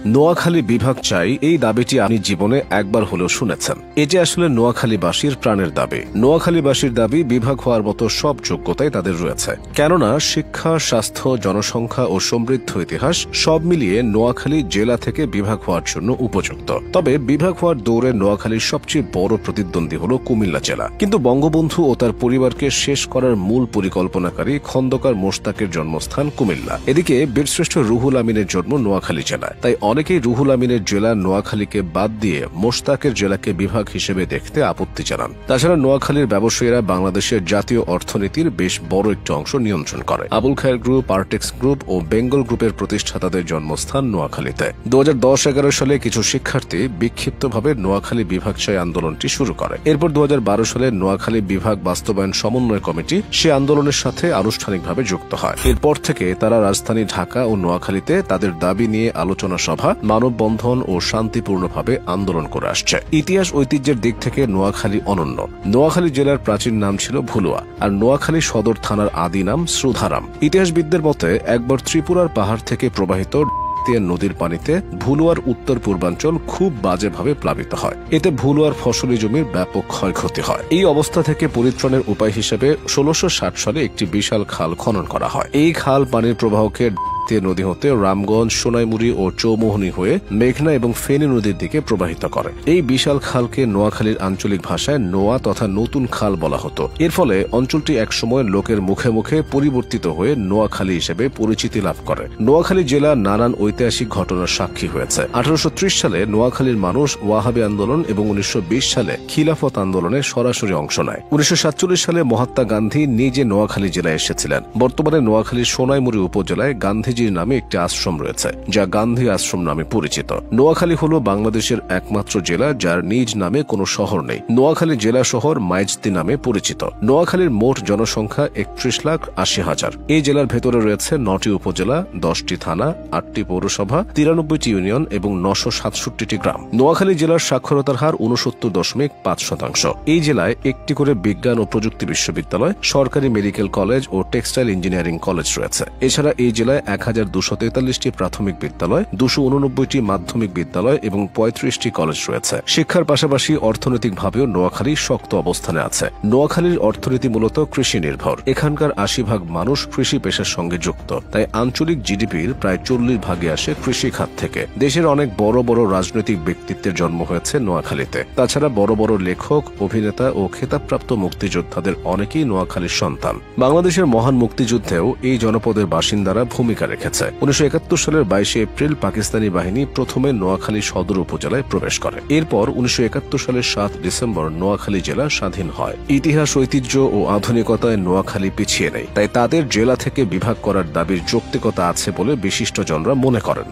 নোয়াখালী বিভাগ চাই, এই দাবিটি আপনি জীবনে একবার হলেও শুনেছেন। এটি আসলে নোয়াখালীবাসীর প্রাণের দাবি। নোয়াখালীবাসীর দাবি বিভাগ হওয়ার মতো সব যোগ্যতাই তাদের রয়েছে, কেননা শিক্ষা, স্বাস্থ্য, জনসংখ্যা ও সমৃদ্ধ ইতিহাস সব মিলিয়ে নোয়াখালী জেলা থেকে বিভাগ হওয়ার জন্য উপযুক্ত। তবে বিভাগ হওয়ার দৌড়ে নোয়াখালীর সবচেয়ে বড় প্রতিদ্বন্দ্বী হল কুমিল্লা জেলা। কিন্তু বঙ্গবন্ধু ও তার পরিবারকে শেষ করার মূল পরিকল্পনাকারী খন্দকার মোশতাকের জন্মস্থান কুমিল্লা। এদিকে বীরশ্রেষ্ঠ রুহুল আমিনের জন্ম নোয়াখালী জেলায়। তাই অনেকেই রুহুল আমিনের জেলা নোয়াখালীকে বাদ দিয়ে মোশতাকের জেলাকে বিভাগ হিসেবে দেখতে আপত্তি জানান। তাছাড়া নোয়াখালীর ব্যবসায়ীরা বাংলাদেশের জাতীয় অর্থনীতির বেশ বড় একটি অংশ নিয়ন্ত্রণ করে। আবুল খায়ের গ্রুপ, আর্টেক্স গ্রুপ ও বেঙ্গল গ্রুপের প্রতিষ্ঠাতাদের জন্মস্থান নোয়াখালীতে। 2010-11 সালে কিছু শিক্ষার্থী বিক্ষিপ্তভাবে নোয়াখালী বিভাগ চাই আন্দোলনটি শুরু করে। এরপর 2012 সালে নোয়াখালী বিভাগ বাস্তবায়ন সমন্বয় কমিটি সে আন্দোলনের সাথে আনুষ্ঠানিকভাবে যুক্ত হয়। এরপর থেকে তারা রাজধানী ঢাকা ও নোয়াখালীতে তাদের দাবি নিয়ে আলোচনা সভা, মানববন্ধন ও শান্তিপূর্ণভাবে আন্দোলন করে আসছে। ইতিহাস ঐতিহ্যের দিক থেকে নোয়াখালী অনন্য। নোয়াখালী জেলার প্রাচীন নাম ছিল ভুলুয়া, আর নোয়াখালী সদর থানার আদি নাম শ্রুধারাম। ইতিহাসবিদদের মতে একবার ত্রিপুরার পাহাড় থেকে প্রবাহিত নদীর পানিতে ভুলুয়ার উত্তর পূর্বাঞ্চল খুব বাজেভাবে প্লাবিত হয়। এতে ভুলুয়ার ফসলি জমির ব্যাপক ক্ষয়ক্ষতি হয়। এই অবস্থা থেকে পরিত্রাণের উপায় হিসেবে 1660 সালে একটি বিশাল খাল খনন করা হয়। এই খাল পানির প্রবাহকে নদী হতে রামগঞ্জ, সোনাইমুড়ি ও চৌমোহনী হয়ে মেঘনা এবং ফেনী নদীর দিকে প্রবাহিত করে। এই বিশাল খালকে নোয়াখালীর আঞ্চলিক ভাষায় নোয়া তথা নতুন খাল বলা হতো। এর ফলে অঞ্চলটি একসময় লোকের মুখে মুখে পরিবর্তিত হয়ে নোয়াখালী হিসেবে পরিচিতি লাভ করে। নোয়াখালী জেলা নানান ঐতিহাসিক ঘটনার সাক্ষী হয়েছে। 1830 সালে নোয়াখালীর মানুষ ওয়াহাবি আন্দোলন এবং 1920 সালে খিলাফত আন্দোলনে সরাসরি অংশ নেয়। 1947 সালে মহাত্মা গান্ধী নিজে নোয়াখালী জেলায় এসেছিলেন। বর্তমানে নোয়াখালীর সোনাইমুড়ি উপজেলায় গান্ধীজির নামে একটি আশ্রম রয়েছে, যা গান্ধী আশ্রম নামে পরিচিত। নোয়াখালী হল বাংলাদেশের একমাত্র জেলা যার নিজ নামে কোনো শহর নেই। নোয়াখালী জেলা শহর মাইজদি নামে পরিচিত। নোয়াখালীর মোট জনসংখ্যা 31,80,000। এই জেলার ভেতরে রয়েছে 9টি উপজেলা, 10টি থানা, 8টি পৌরসভা, 93টি ইউনিয়ন এবং 967টি গ্রাম। নোয়াখালী জেলার সাক্ষরতার হার 69.5%। এই জেলায় একটি করে বিজ্ঞান ও প্রযুক্তি বিশ্ববিদ্যালয়, সরকারি মেডিকেল কলেজ ও টেক্সটাইল ইঞ্জিনিয়ারিং কলেজ রয়েছে। এছাড়া এই জেলায় 1243টি প্রাথমিক বিদ্যালয়, 289টি মাধ্যমিক বিদ্যালয় এবং 35টি কলেজ রয়েছে। শিক্ষার পাশাপাশি অর্থনৈতিকভাবেও নোয়াখালী শক্ত অবস্থানে আছে। নোয়াখালীর অর্থনীতি মূলত কৃষি নির্ভর। এখানকার 80% মানুষ কৃষি পেশার সঙ্গে যুক্ত। তাই আঞ্চলিক জিডিপির প্রায় 40% আসে কৃষি খাত থেকে। দেশের অনেক বড় বড় রাজনৈতিক ব্যক্তিত্বের জন্ম হয়েছে নোয়াখালীতে। তাছাড়া বড় বড় লেখক, অভিনেতা ও খেতাবপ্রাপ্ত মুক্তিযোদ্ধাদের অনেকেই নোয়াখালীর সন্তান। বাংলাদেশের মহান মুক্তিযুদ্ধেও এই জনপদের বাসিন্দারা ভূমিকা রেখেছে। 1971 সালের 22 এপ্রিল পাকিস্তানি বাহিনী প্রথমে নোয়াখালী সদর উপজেলায় প্রবেশ করে। এরপর 1971 সালের 7 ডিসেম্বর নোয়াখালী জেলা স্বাধীন হয়। ইতিহাস, ঐতিহ্য ও আধুনিকতায় নোয়াখালী পিছিয়ে নেই। তাই তাদের জেলা থেকে বিভাগ করার দাবির যৌক্তিকতা আছে বলে বিশিষ্টজনরা মনে করেন।